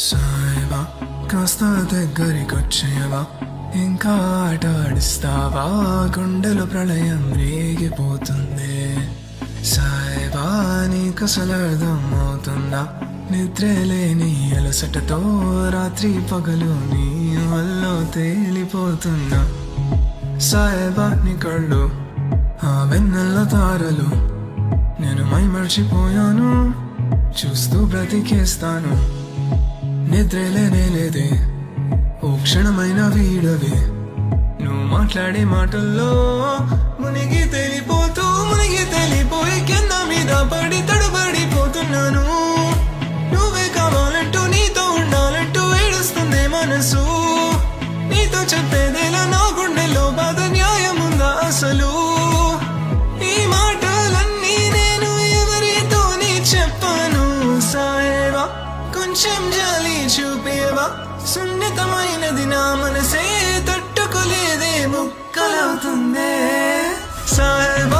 సాయవా కాస్త దగ్గరికొచ్చేవా, ఇంకా ఆట ఆడిస్తావా, గుండెలో ప్రళయం రేగిపోతుంది. సాయవా నీకసలు అర్థం అవుతుందా, నిద్రలేని అలసటతో రాత్రి పగలు నీ వల్లో తేలిపోతున్నా. సాయబా నీ కళ్ళు ఆ వెన్నెల తారలు, నేను మైమర్చిపోయాను చూస్తూ బ్రతికేస్తాను. నిద్రలేనే లేదే ఓ క్షణమైన వీడవే, నువ్వు మాట్లాడే మాటల్లో మునిగి తేలిపోయి కింద మీద పడి తడబడిపోతున్నాను. నువ్వే కావాలంటూ నీతో ఉండాలంటూ ఏడుస్తుంది మనసు. నీతో చెప్పేదేలా నా గుండెలో బాధ న్యాయముందా అసలు? ఈ మాటలన్నీ నేను ఎవరితోని చెప్పను. సాయేవా కొంచెం జాలి చూపేవా, సున్నితమైనది నా మనసే తట్టుకోలేదే ముక్కలవుతుందే. సాయేవా